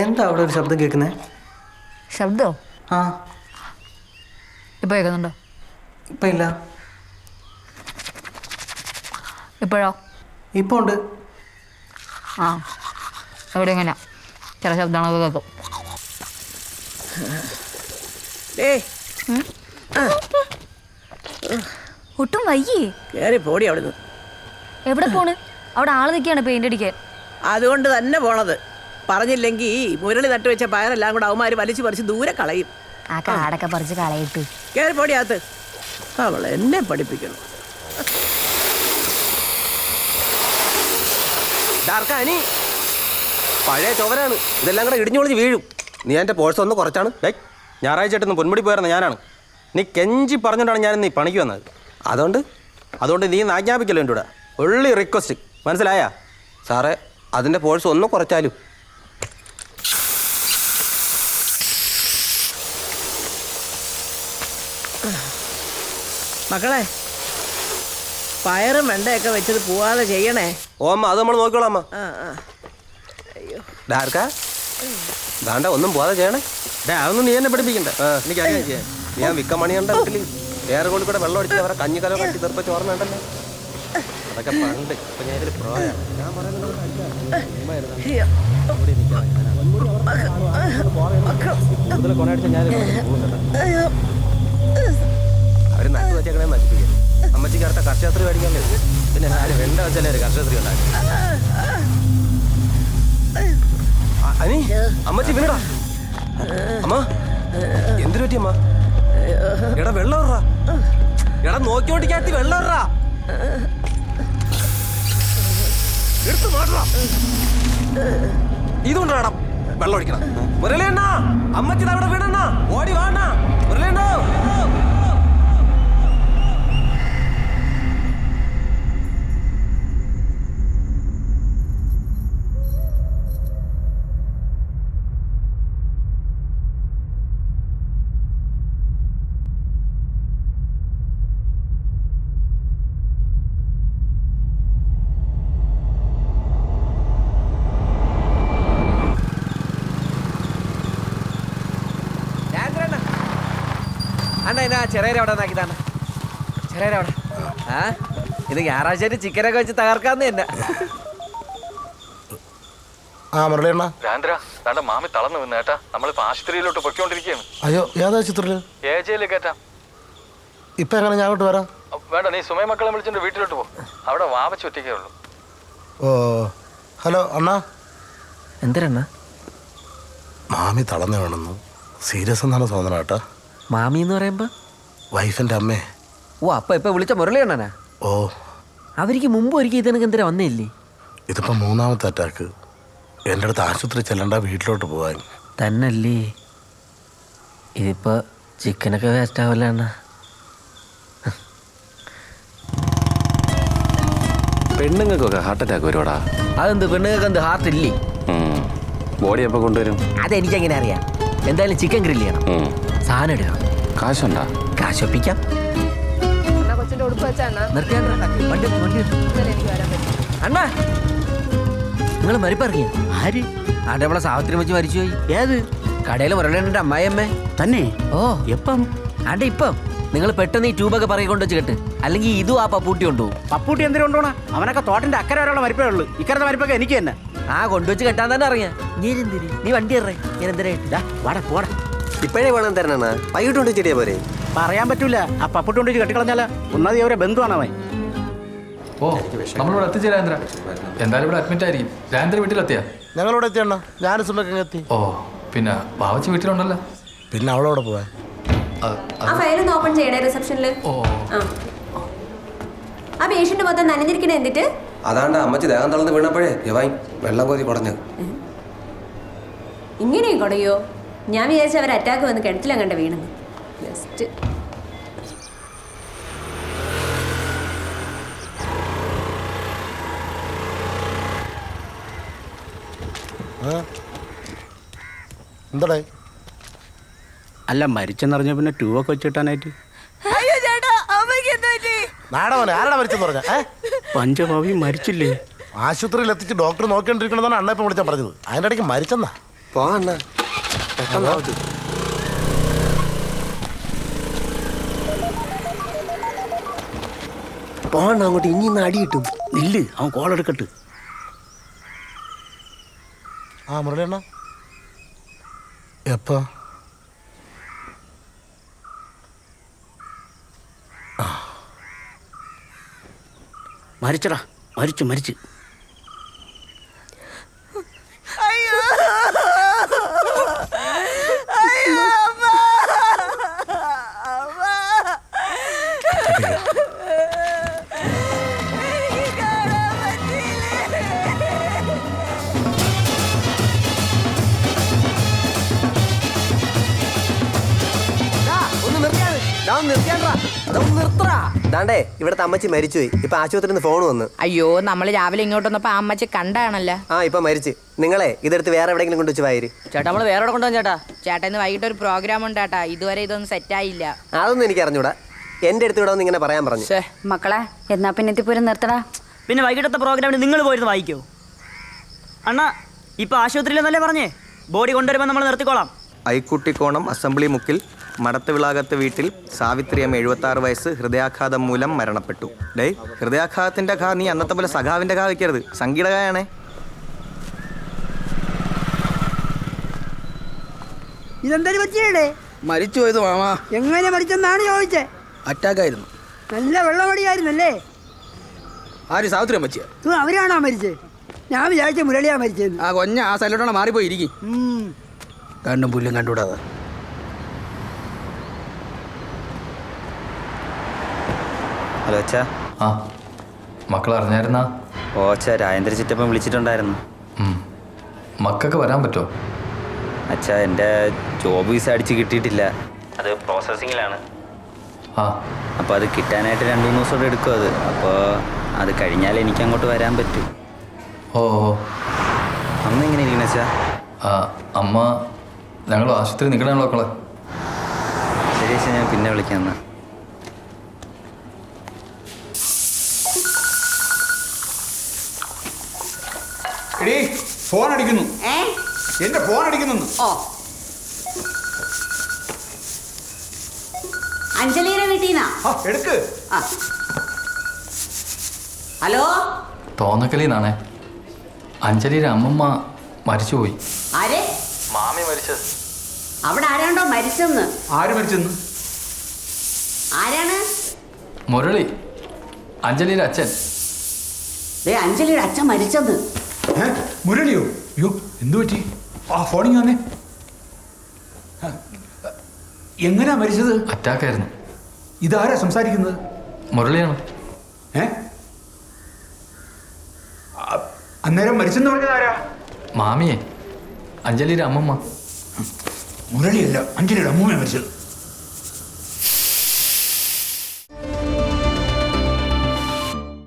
എന്താ അവിടെ ഒരു ശബ്ദം കേൾക്കുന്നേ? ശബ്ദോ? ആ, ഇപ്പൊ കേൾക്കുന്നുണ്ടോ? ഇപ്പൊ ഇല്ല. ഇപ്പോഴോ? ഇപ്പൊ ഉണ്ട്. ആ, എവിടെ എങ്ങനെയാ ചില ശബ്ദങ്ങളൊക്കെ കേൾക്കും. ഒട്ടും വയ്യേ. കേറി പോടി അവിടുന്ന്. എവിടെ പോണ്? അവിടെ ആള് നിൽക്കുകയാണ് പെയിന്റ് അടിക്കാൻ. അതുകൊണ്ട് തന്നെ പോണത്. പറഞ്ഞില്ലെങ്കിൽ മുരളി നട്ടുവെച്ച പയറെല്ലാം കൂടെ അവന്മാര് വലിച്ചു പറിച്ച് ദൂരെ കളയും. ആ കാടൊക്കെ പറിച്ച് കളയിട്ട്. കേറി പോടി അകത്ത്. അവൾ എന്നെ പഠിപ്പിക്കണം. പഴയ ചുവരാണ്, ഇതെല്ലാം കൂടെ ഇടിഞ്ഞു പൊളിഞ്ഞ് വീഴും. നീ എൻ്റെ പോഴ്സ് ഒന്ന് കുറച്ചാണ്. ഞായറാഴ്ചയായിട്ടൊന്ന് പൊന്മുടി പോയിരുന്ന ഞാനാണ്. നീ കെഞ്ചി പറഞ്ഞുകൊണ്ടാണ് ഞാൻ നീ പണിക്ക് വന്നത്. അതുകൊണ്ട് നീ ആജ്ഞാപിക്കല്ലോ എൻ്റെ കൂടെ. ഒള്ളി റിക്വസ്റ്റ്, മനസ്സിലായ സാറേ? അതിൻ്റെ പോഴ്സ് ഒന്ന് കുറച്ചാലും. മക്കളെ, പയറും വെണ്ടയൊക്കെ വെച്ചത് പോവാതെ ചെയ്യണേ. ഓ അമ്മ, അത് നമ്മൾ നോക്കിക്കോളാം അമ്മ. അയ്യോ, ഡാർക്കാ ദാണ്ട ഒന്നും പോവാതെ ചെയ്യണേ. അതൊന്നും നീ എന്നെ പഠിപ്പിക്കണ്ട. എനിക്ക് അങ്ങനെ ചെയ്യാൻ. ഞാൻ വിക്ക മണിയുണ്ട വീട്ടിൽ വേറെ കോഴി കൂടെ വെള്ളം അടിച്ച് അവരെ കഞ്ഞിക്കല കട്ടി തീർപ്പ ചോർന്നുണ്ടല്ലോ. അതൊക്കെ പണ്ട്. ഇപ്പൊ ഞാൻ ഇതിൽ പ്രോയാണ്. ഞാൻ അവര് നട്ടു വെച്ചേക്കണേ നശിപ്പിക്കും. അമ്മച്ചിക്ക് അടുത്ത കർഷകശ്രീ മേടിക്കാല്ലേ. പിന്നെ ആര് വെണ്ട വെച്ചല്ലേ ഒരു കർഷകശ്രീ ഉണ്ടാക്കി. അനി അമ്മച്ചി വീണടാ. അമ്മ എന്തിനു പറ്റി അമ്മ? എടാ വെള്ളം ഇറ. എടാ നോക്കിയോണ്ടിക്കാത്തി വെള്ളം ഇറ. എടുത്തു മാറ്റാ. ഇതുകൊണ്ടാണ് വെള്ളം ഒഴിക്കണം. മുരളിയണ്ണ, അമ്മച്ചി അവിടെ വീണണ്ണ. ഓടി വാണ മുരളിയണ്ണ. ചെറിയവിടെ നാക്കിതാണ്. ചെറിയവിടെ ഇത് ഞായറാഴ്ച ചിക്കനൊക്കെ വെച്ച് തകർക്കാന്ന് തന്നെ. മാമി തളർന്നു വന്നു കേട്ടാ. നമ്മളിപ്പോ ആശുപത്രിയിലോട്ട് പൊയ്ക്കൊണ്ടിരിക്കുകയാണ്. അയ്യോ, ഏതാശുപത്രിയില്? ഏജയില് കേട്ടാ. ഇപ്പൊ എങ്ങനെ ഞാൻ അങ്ങോട്ട് വരാം? വേണ്ട, നീ സുമയ മക്കളെ വിളിച്ചിട്ട് വീട്ടിലോട്ട് പോ. അവിടെ വാവച്ച് ഒറ്റയ്ക്കേ ഉള്ളൂ. ഓ, ഹലോ അണ്ണാ. എന്തരണ്ണ? മാമി തളർന്നു വേണമെന്നു. സീരിയസ് എന്നാണ് തോന്നണ കേട്ടാ. മാമി എന്ന് പറയുമ്പോ വൈഫിന്റെ അമ്മേ. ഓ, അപ്പൊ ഇപ്പൊ വിളിച്ച മുരളി അണ്ണനാ? ഓ, അവർക്ക് മുമ്പ് ഒരിക്കൽ ഇതെനിക്ക് എന്തിനാ വന്നില്ലേ? ഇതിപ്പോ മൂന്നാമത്തെ അറ്റാക്ക്. എൻ്റെ അടുത്ത് ആശുപത്രി ചെല്ലണ്ട, വീട്ടിലോട്ട് പോവാൻ. തന്നല്ലേ? ഇതിപ്പോ ചിക്കനൊക്കെ വേസ്റ്റ് ആവല്ല അണ്ണ. പെണ്ണുങ്ങൾക്കൊക്കെ ഹാർട്ട് അറ്റാക്ക് വരുവാടാ. അതെന്ത് പെണ്ണുങ്ങൾക്ക് എന്ത് ഹാർട്ട് ഇല്ലേ? ബോഡി എപ്പോ കൊണ്ടുവരും? അതെനിക്കെങ്ങനെ അറിയാം? എന്തായാലും ചിക്കൻ ഗ്രില്ല് ചെയ്യണം. സാധനം എടുക്കണം. കാശുണ്ടാ? കാശ് ഒപ്പിക്കാം. അണ്ണാ, നിങ്ങൾ മരിപ്പറിയ ആര്? ആരുടെ നമ്മളെ സാവിത്രി വെച്ച് മരിച്ചുപോയി. ഏത്? കടയിൽ മുരളേണ്ട അമ്മായിയമ്മേ തന്നെ. ഓ, എപ്പം? ആണ്ടെ ഇപ്പം. നിങ്ങൾ പെട്ടെന്ന് ഈ ട്യൂബൊക്കെ പറയി കൊണ്ടുവച്ച് കെട്ട്, അല്ലെങ്കിൽ ഇതും ആ പപ്പൂട്ടി കൊണ്ടുപോകും. പപ്പൂട്ടി എന്തിനു കൊണ്ടുപോണ? അവനൊക്കെ തോട്ടന്റെ അക്കരെ വരെയുള്ള മരിപ്പേ ഉള്ളൂ. ഇക്കരത്തെ മരിപ്പൊക്കെ എനിക്ക് തന്നെ. ആ കൊണ്ടുവച്ച് കെട്ടാൻ തന്നെ അറിയാം. നീ വണ്ടി ഇറേ. ഞാൻ എന്തരാ വാടാ പോടാ. ഇപ്പഴേ വേണം തരണ. വൈകിട്ട് കൊണ്ട് ചെടിയാ പോരെ? പറയാൻ പറ്റൂല. ആ പപ്പൂട്ടി കൊണ്ട് കെട്ടിക്കളഞ്ഞാല ഒന്നാമത് അവരെ ബന്ധുവാണ് അവൻ. ഓ, നമ്മളിവിടെ എത്തിച്ചു രാജേന്ദ്ര. എന്തായാലും ഇവിടെ അഡ്മിറ്റ് ആയിരിക്കും. രാജേന്ദ്ര വീട്ടിലെത്തിയാ? ഞങ്ങളിവിടെ എത്തിയണ്ണ. ഞാനും സുമയൊക്കെ എത്തി. ഓ, പിന്നെ വാവച്ചി വീട്ടിലുണ്ടല്ലോ. പിന്നെ അവളോടെ പോവാൻ. ആ ഫയൽ ഒന്ന് ഓപ്പൺ ചെയ്യണേ റിസപ്ഷനില്. ആ പേഷ്യന്റ് മൊത്തം നനഞ്ഞിരിക്കണേ. എന്നിട്ട് അതാണ്ട് അമ്മച്ചി ദേഹം തളർന്ന് വീണപ്പോഴേ യവായി വെള്ളം കോരി കുടഞ്ഞത്. ഇങ്ങനെയും കുടയോ? ഞാൻ വിചാരിച്ച അവർ അറ്റാക്ക് വന്ന് കിണറ്റിലങ്ങണ്ട വീണെന്ന്. ജസ്റ്റ് എന്താടേ? അല്ല, മരിച്ചെന്നറിഞ്ഞ പിന്നെ ട്യൂബൊക്കെ വെച്ചിട്ടാനായിട്ട്. നാടവനെ ആരാടാ മരിച്ചെന്ന് പറഞ്ഞ? പഞ്ചഭാവി മരിച്ചില്ലേ? ആശുപത്രിയിൽ എത്തിച്ച് ഡോക്ടർ നോക്കിക്കൊണ്ടിരിക്കണമെന്നാണ് അണ്ണ ഇപ്പം വിളിച്ചാൽ പറഞ്ഞത്. അതിൻ്റെ ഇടയ്ക്ക് മരിച്ചെന്നാ. പോവാ പെട്ടെന്നാവത്ത്. പോവണ്ണ അങ്ങോട്ട്, ഇനി ഇന്ന് അടി കിട്ടും. ഇല്ല, അവൻ കോൾ എടുക്കട്ട്. ആ മുരളിയണ്ണ എപ്പോ? മരിച്ചടാ, മരിച്ചു. ദാണ്ടേ ഇവിടുത്തെ അമ്മച്ചി മരിച്ചുപോയി. ഇപ്പൊ ആശുപത്രിയിൽ നിന്ന് ഫോൺ വന്ന്. അയ്യോ, നമ്മൾ രാവിലെ ഇങ്ങോട്ട് വന്നപ്പോ ആ അമ്മച്ചി കണ്ടാണല്ലോ. ആ ഇപ്പൊ മരിച്ച്. നിങ്ങളെ ഇതെടുത്ത് വേറെ എവിടെയെങ്കിലും കൊണ്ടുവച്ച് വായിര്. ചേട്ടാ, നമ്മള് വേറെ കൊണ്ടുവന്നു ചേട്ടാ. ചേട്ടാ, ഇന്ന് വൈകിട്ട് ഒരു പ്രോഗ്രാം ഉണ്ട് ചേട്ടാ. ഇതുവരെ ഇതൊന്നും സെറ്റ് ആയില്ല. അതൊന്നും എനിക്ക് അറിഞ്ഞൂടാ. എന്റെ അടുത്ത് ഇവിടെ വന്ന് ഇങ്ങനെ പറയാൻ പറഞ്ഞു. മക്കളെ എന്നാ പിന്നെ എത്തിപ്പൂരം നിർത്തടാ. പിന്നെ വൈകിട്ടത്തെ പ്രോഗ്രാമിന് നിങ്ങൾ പോയിരുന്നു വായിക്കോ? അണ്ണാ, ഇപ്പൊ ആശുപത്രിയിലെന്നല്ലേ പറഞ്ഞേ? ബോഡി കൊണ്ടുവരുമ്പോൾ നമ്മൾ നിർത്തിക്കോളാം. ഐക്കുട്ടിക്കോണം അസംബ്ലി മുക്കിൽ മടത്തുവിളാകത്ത് വീട്ടിൽ സാവിത്രിയമ്മ 76 വയസ്സ് ഹൃദയാഘാതം മൂലം മരണപ്പെട്ടു. ഡേയ്, ഹൃദയാഘാതത്തിന്റെ ഘാ നീ അന്നത്തെ പോലെ സഖാവിന്റെ ഘാ വയ്ക്കരുത്. സംഗീത ഘായാണേ. ഇതെന്തൊരു പറ്റിയേ? മരിച്ചു പോയത് മാമാ. എങ്ങനെ മരിച്ചെന്നാണ് ചോദിച്ചേ? അറ്റാക്ക് ആയിരുന്നു. നല്ല വെള്ളമടിയായിരുന്നല്ലേ? ആര്? സാവിത്രി അമ്മച്ചിയ. അവരാണോ മരിച്ചത്? ഞാൻ വിചാരിച്ച മുരളിയാ മരിച്ചത്. ആ കൊഞ്ഞ ആ സ്ഥലത്തോടെ മാറിപ്പോയിരിക്കും. കണ്ടും പുല്ലും കണ്ടുകൂടാതെ. ഹലോ അച്ഛാ. ആ മക്കൾ അറിഞ്ഞായിരുന്നാ? ഓ അച്ഛാ, രാജേന്ദ്ര ചിറ്റപ്പൻ വിളിച്ചിട്ടുണ്ടായിരുന്നു. മക്കൾക്ക് വരാൻ പറ്റുമോ? അച്ഛാ, എൻ്റെ ജോബ് വിസ അടിച്ച് കിട്ടിയിട്ടില്ല. അത് പ്രോസസ്സിങ്ങിലാണ്. ആ അപ്പോൾ അത് കിട്ടാനായിട്ട് 2-3 ദിവസം കൂടെ എടുക്കും. അപ്പോൾ അത് കഴിഞ്ഞാൽ എനിക്ക് അങ്ങോട്ട് വരാൻ പറ്റും. ഓ അമ്മ എങ്ങനെ ഇരിക്കണ അച്ഛാ? ആ അമ്മ ഞങ്ങൾ ആശുപത്രി നിൽക്കണല്ലോ മക്കളെ. ശരി അച്ഛാ, ഞാൻ പിന്നെ വിളിക്കാം എന്നാൽ. ഫോൺ അടിക്കുന്നു. എന്റെ ഫോൺ അടിക്കുന്നു. അഞ്ജലിയുടെ വീട്ടീന്നാ? എടുക്ക്. ഹലോ, തോന്നക്കലിന്നാണേ. അഞ്ജലിയുടെ അമ്മമ്മ മരിച്ചുപോയി. ആരെ? മാമി മരിച്ചത്. അവിടെ ആരാണ്ടോ മരിച്ചെന്ന്. ആര് മരിച്ചെന്ന്? ആരാണ്? മുരളി, അഞ്ജലിയുടെ അച്ഛൻ. അഞ്ജലിയുടെ അച്ഛൻ മരിച്ചെന്ന്. മുരളിയോ? അയ്യോ, എന്തു പറ്റി? ആ ഫോണിങ് തന്നെ. എങ്ങനെയാ മരിച്ചത്? അറ്റാക്കായിരുന്നു. ഇതാരാ സംസാരിക്കുന്നത്? മുരളിയാണ്. അന്നേരം മരിച്ചെന്ന് പറഞ്ഞത് ആരാ? മാമിയെ, അഞ്ജലിയുടെ അമ്മമ്മ. മുരളിയല്ല, അഞ്ജലിയുടെ അമ്മൂമ്മ മരിച്ചത്.